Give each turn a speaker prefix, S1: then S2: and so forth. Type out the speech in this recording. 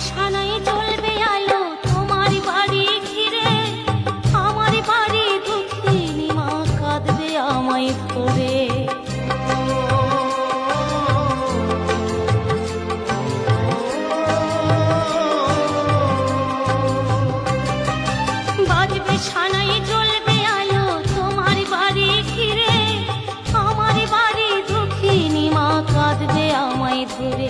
S1: সানাই জ্বলবে আলো তোমার বাড়ি ঘিরে, আমার বাড়ি দুঃখিনী মা কাঁদবে আমায় ধরে। বাজবে সানাই জ্বলবে আলো তোমার বাড়ি ঘিরে, আমার বাড়ি দুঃখিনী মা কাঁদবে আমায় ধরে।